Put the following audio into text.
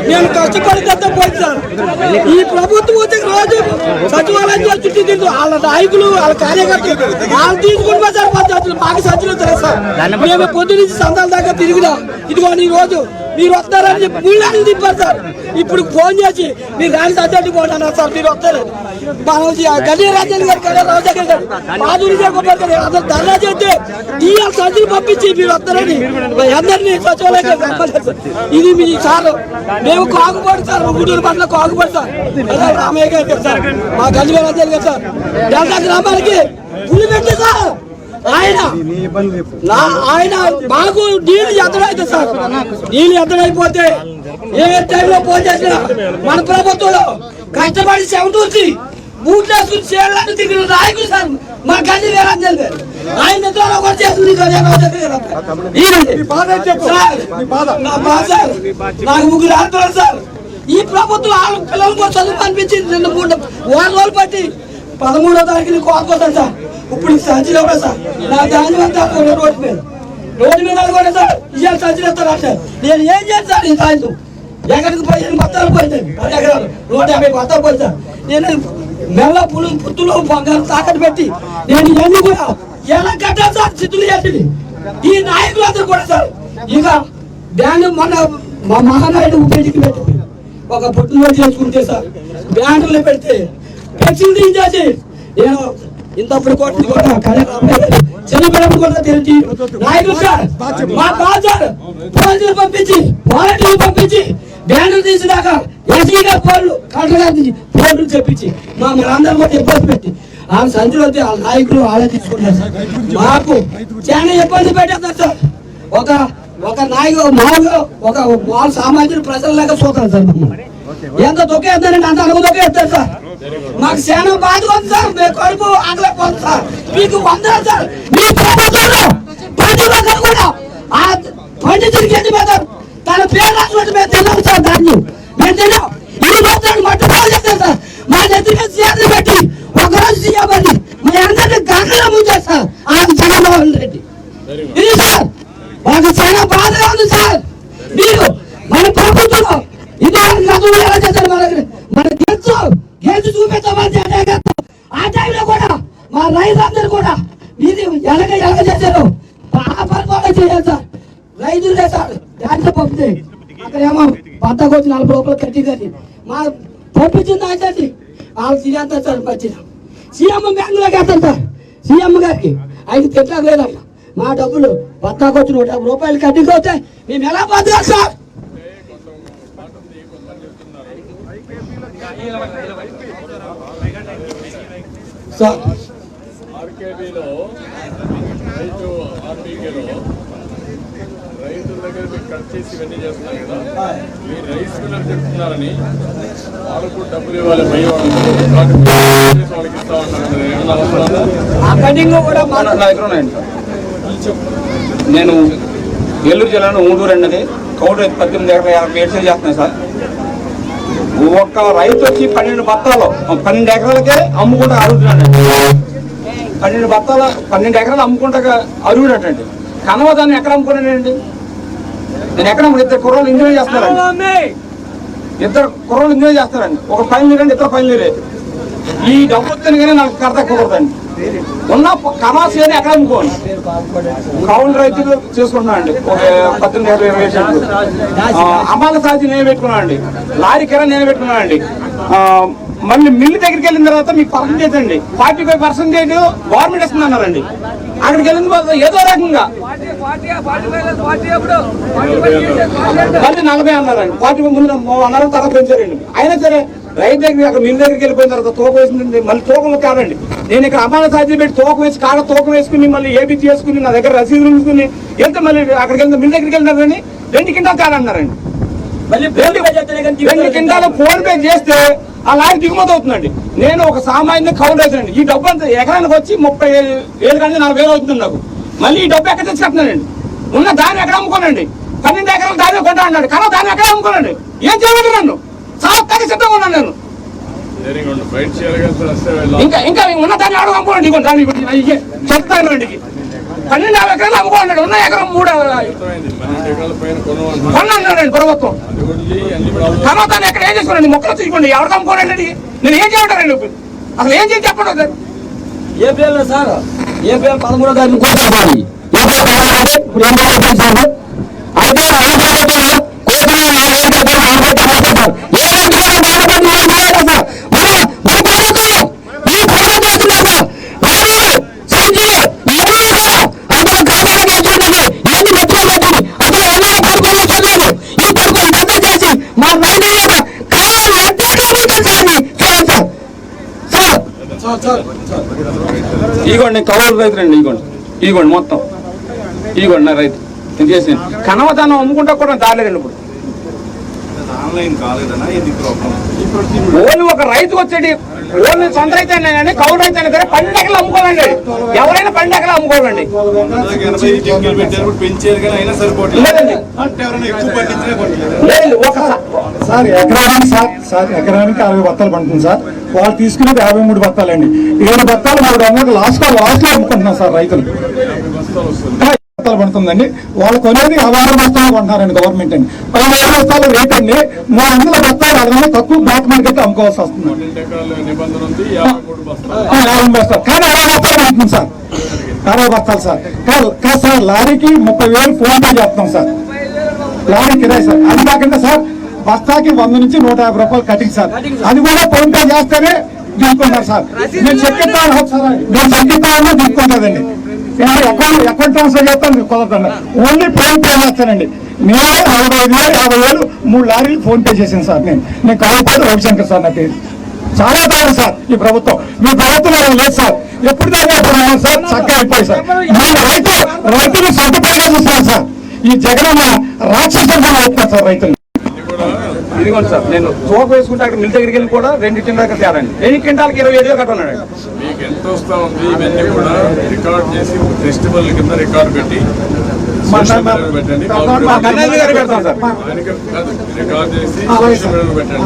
నేను కష్టపడితే పోయింది సార్. ఈ ప్రభుత్వం వచ్చి రోజు సచివాలయం చుట్టూ తింటూ వాళ్ళ నాయకులు వాళ్ళ కార్యకర్తలు వాళ్ళు తీసుకుంటే సార్ పద్ధతులు మాకు సజ్జలు తెలుసు సార్. మేము పొద్దు నుంచి సంతాల దాకా తిరిగినా ఇదిగో ఈ రోజు మీరు వస్తారని చెప్పి పుల్లాన్ని తిప్పారు సార్. ఇప్పుడు ఫోన్ చేసి మీరు రాని సజ్జానికి పోతున్నారు సార్. మీరు వస్తారు మనం గల్లీ రాజ్యాన్ని గారు రాజశేఖర్ గారు మాధురి అందరూ ధర్నా చేస్తే ఈ సజ్జలు పంపించి మీరు వస్తారని అందరినీ సచివాలయం ఇది మీ సార్. మేము కాకుపడి సార్ గుంటూరు పట్ల కాకుపడి సార్ రామయ్య గారు సార్ మా గల్లీ రాజ్యాలు గారు సార్ డెల్టా గ్రామాలకి పులి పెట్టి సార్ ఆయన మాకు నీళ్ళు ఎద్దడైతే సార్. నీళ్ళు ఎద్దడైపోతే ఏ టైంలో ఫోన్ చేసినా మన ప్రభుత్వంలో కష్టపడి చెమటూర్చి బూట్లు వేసుకుని చేయాలని తిరిగిన నాయకులు సార్ మా గల్లీ వేరాంజల్ గారు. ఆయన ద్వారా కూడా చేస్తుంది నాకు ముగ్గురు ఆడుతున్నారు సార్. ఈ ప్రభుత్వం వాళ్ళ పిల్లలకు చదువు అనిపించింది 2-3 రోజులు బట్టి 13వ తారీఖుని కోరుకోతాను సార్. ఇప్పుడు సంచిలో కూడా సార్ నా ధాన్యం అంతా రోడ్డు మీద కూడా సార్ ఇవాళ సంచిలో అంటే నేను ఏం చేయాలి సార్? ఈ సాయంత్రం ఎక్కడికి పోయి మొత్తాలు పోయింది 10 ఎకరాలు 150 మొత్తాలు పోయి సార్. నేను మెల్ల పుత్తులు బంగారం తాకట్టు పెట్టి నేను ఇవన్నీ కూడా ఎలా కట్టాను సార్ చిత్తులు చేసింది ఈ నాయకులందరూ కూడా సార్. ఇక బ్యాండ్ మొన్న మా మహానాయుడు ఉపయోగించి పెట్టి ఒక పుట్టులో చేసుకుంటే సార్ బ్యాంకులో పెడితే పెన్షన్ తీసేసి నేను ఇంతప్పుడు కొట్టి చిన్నపిల్లలు కూడా తెలిసి నాయకులు సార్ మా బాధ సార్ పోలీసులు పంపించి వాలంటీర్లు పంపించి బ్యానర్ తీసేదాకా ఎస్సీ గారు ఫోన్లు కలెక్టర్ గారు తీసి ఫోన్లు చెప్పించి మమ్మల్ని అందరూ కూడా ఇబ్బంది పెట్టి ఆ సంచులు వస్తే ఆ నాయకులు వాళ్ళే తీసుకుంటారు సార్. మాకు చాలా ఇబ్బంది పెట్టేస్తారు సార్. ఒక నాయకుడు మామూలుగా ఒక వాళ్ళ సామాజిక ప్రజల్లాగా చూస్తారు సార్. మమ్మల్ని ఎంత తొక్కేస్తారంటే అంత అనుగు తొక్కేస్తారు సార్. మాకు చాలా బాధ ఉంది సార్. మేము కడుపు ఆగలేకపోతుంది సార్. మీకు వందలు సార్ మీ ప్రభుత్వంలో ప్రజలందరూ కూడా ఆ పండితుడికి ఎన్ని పెడతారు తన పేరు రాసినట్టు మేము తిన్నాం సార్. దాన్ని మేము తిన్నాం ఈ మాత్రాన్ని మట్టుకోవాలి చేస్తారు సార్. మా దగ్గర చేతులు పెట్టి ఒకరోజు సీఎంని మా అందరినీ గంగలో ముంచేస్తారు ఆ జగన్మోహన్ రెడ్డి. ఇది సార్ మాకు చాలా బాధగా ఉంది సార్. మీరు మన ప్రభుత్వంలో ఇది గతంలో ఎలా చేశారు మన గెలిచి చూపిస్తాం ఆ టైంలో కూడా మా రైతులందరూ కూడా ఇది ఎలాగ చేశారు ఆ పరిపాలన చేయాలి సార్. రైతులే సార్ దాంట్లో పంపితే అక్కడేమో బద్దకు వచ్చి 40 రూపాయలు కట్టి కానీ మా పంపించింది ఆయనండి వాళ్ళు తినేస్తారు సార్. వచ్చిన సీఎం బ్యాంకులోకి వేస్తాను సార్. సీఎం గారికి ఆయన తిట్టకు లేదమ్మా మా డబ్బులు బద్దకు వచ్చి 150 రూపాయలు కట్టికి వస్తే మేము ఎలా బతకాలి సార్? సార్ ఆర్కేబీలో రైతుల దగ్గర మీరు కట్ చేసి ఇవన్నీ చేస్తున్నారు కదా, మీరు రైస్ మిల్లర్ చెప్తున్నారని వాళ్ళకు డబ్బులు ఇవ్వాలి వాళ్ళకి ఇస్తా ఉంటారు. నేను ఏలూరు జిల్లాలో ఊడూరు అన్నది కౌలు 18 ఎకరాలు 57 చేస్తున్నాను సార్. ఒక్క రైతు వచ్చి 12 బత్తాలు 12 ఎకరాలకే అమ్ముకుంటా అరుగుతున్నాడు. 12 ఎకరాలు అమ్ముకుంటా అరుగునట్టండి. కనవ దాన్ని ఎక్కడ అమ్ముకున్నానండి? నేను ఎక్కడ 2 కుర్రోళ్ళు ఇంజనీర్ చేస్తారండి. 2 కుర్రోళ్ళు ఇంజనీర్ చేస్తారండి. ఒక ఫైనల్ రండి, 2 ఫైనల్ రే. ఈ డబ్బు వస్తుంది కానీ నాకు కరెక్ట్ కుదరదండి. ఉన్న కమాసేని ఎక్కడ అమ్ముకోండి. కౌలు రైతులు చేసుకుంటున్నా అండి. ఒక 18 20 సెంట్లు అమ్మాల సాధ్యం నేను పెట్టుకున్నా అండి. లారీ కిరా నేను పెట్టుకున్నా అండి. మళ్ళీ మిల్లు దగ్గరికి వెళ్ళిన తర్వాత మీకు పర్సంటేజ్ అండి 45% గవర్నమెంట్ ఇస్తుంది అన్నారండి. అక్కడికి వెళ్ళిన తర్వాత ఏదో రకంగా మళ్ళీ 40 అన్నారండి. 40 ముందు అన్నారు, తర్వాత పెంచారండి. అయినా సరే రైతు దగ్గర అక్కడ మిల్లు దగ్గరికి వెళ్ళిపోయిన తర్వాత తూకం వేసిందండి. మళ్ళీ తూకంలో కాదండి, నేను ఇక్కడ అమ్మాల సాధ్యం పెట్టి తూకం వేసి కాడ తూకం వేసుకుని మళ్ళీ ఏబీ చేసుకుని నా దగ్గర రసీదులు ఉంచుకుని వెళ్తే మళ్ళీ అక్కడికి వెళ్తే మిల్లు దగ్గరికి వెళ్ళినారని 2 క్వింటాలు కాదన్నారండి. 2 క్వింటాలు ఫోన్ పే చేస్తే ఆ లారీ దిగుమతి అవుతుందండి. నేను ఒక సామాన్య కౌలు రైతునండి. ఈ డబ్బు అంతా ఎకరానికి వచ్చి 30,000 కానీ 40,000 అవుతుంది నాకు. మళ్ళీ ఈ డబ్బు ఎక్కడ తెచ్చి కట్టినానండి. ఉన్న దాన్ని ఎక్కడ అమ్ముకోనండి. 12 ఎకరాలు దాన్ని కొంటా అన్నాడు. కానీ దాన్ని ఎక్కడ అమ్ముకోనండి. ఏం చేయమంటారు నన్ను? సాగుతానికి సిద్ధంగా ఉన్నాను నేను. ఇంకా ఉన్న దాన్ని అడుగు అమ్ముకోండి. దాన్ని చెప్తాను అండి. 12 ఎకరాలు అమ్ముకోండి, ఉన్న ఎకరం 3 అర్థమైంది. 12 ఎకరాల పైన కొనమంటున్నారు. కొన్నానండి ప్రభుత్వం. అది వదిలి అన్ని ప్రాబ్లమ్స్ తర్వాత ఎక్కడ ఏం చేసుకోండి, మొక్కలు తీసుకోండి, ఎవరికి అమ్ముకోనండి, నేను ఏం చేయమంటారండి అసలు ఏం చేసి చెప్పండి ఒకసారి. ఏపీఎల్ సార్, ఏపీఎల్ 13వ తారీఖు కోరుకోవాలి. ఇప్పుడు ఏం చేస్తారు? అయితే ఇగోండి కౌలు రైతు రండి, ఇగోండి మొత్తం ఇగోండి నా రైతు నేను చేసిన కనవదానం అమ్ముకుంటా కూడా దాలేదండి. ఇప్పుడు ఆన్లైన్ కాలేదన్నా ఇది ప్రాబ్లం. ఓన్లీ ఒక రైతు వచ్చేది ఓన్లీ సొంత రైతు అయినా కానీ కౌలు రైతు అయినా సరే 12 ఎకరాలు అమ్ముకోవాలండి. ఎవరైనా 12 ఎకరాలు అమ్ముకోవాలండి. 85 టెంకీలు పెట్టారు, పెంచారు కానీ అయినా సరిపోవట్లేదు. లేదండి అంటే ఎవరైనా ఎక్కువ పండించినా లేదు ఒక సార్ ఎకరానికి 60 బత్తాలు పండుతుంది సార్. వాళ్ళు తీసుకునేది 53 బత్తాలండి. 7 బత్తాలు 300 లాస్ట్ లో అమ్ముకుంటున్నాం సార్ రైతులు. 50 బస్తాలు వస్తుంది. బత్తాలు పడుతుందండి. వాళ్ళు కొనేది 56 బత్తాలు కొంటున్నారండి గవర్నమెంట్ అండి. 17 బత్తాలు రేట్ అండి. 300 బత్తాలు అడగనే తక్కువ బ్లాక్ మార్కెట్ అమ్ముకోవాల్సి వస్తుంది. 12 ఎకరాల నిబంధన ఉంది. 53 బస్తాలు. 50 బత్తాలు కానీ 60 బత్తాలు పడుతుంది సార్. 60 బత్తాలు సార్. కాదు సార్, లారీకి 30,000 ఫోన్ పే చేస్తున్నాం సార్. లారీ కిరాయి సార్. అది కాకుండా సార్ బస్తాకి 100 నుంచి 150 రూపాయలు కటింగ్ సార్. అది కూడా ఫోన్ పే చేస్తేనే తీసుకుంటారు సార్. నేను చెక్కిస్తాను తీసుకుంటాదండి. అకౌంట్ ట్రాన్స్ఫర్ చేస్తాను కుదరదండి. ఓన్లీ ఫోన్ పే చేస్తానండి. నేను 45,000 3 లారీలు ఫోన్ పే చేశాను సార్. నేను కాకపోతే రవిశంకర్ సార్. నాకు చాలా దారి సార్ ఈ ప్రభుత్వం. మీ ప్రభుత్వం లేదు సార్. ఎప్పుడు దాకా సార్ చక్కగా అయిపోయి సార్. నేను రైతులు సర్దుపడిగా చూస్తాను సార్. ఈ జగన్ రాక్షసంగా అవుతున్నారు సార్ రైతులు. ఇదిగోండి సార్, నేను సోపు వేసుకుంటే అక్కడ మిల్ దగ్గరికి వెళ్ళి కూడా 2 క్వింటాలకు తేరండి. 2 క్వింటాలకి 27,000 కట్టున్నాడు. మీకు ఎంత వస్తా ఉంది ఇవన్నీ కూడా రికార్డ్ చేసి ఫెస్టివల్ కింద రికార్డ్ పెట్టి సోషల్ మీడియాలో పెట్టండి. కన్నయ్య గారు పెడతాం సార్. ఆయనకి కాదు, రికార్డ్ చేసి సోషల్ మీడియాలో పెట్టండి.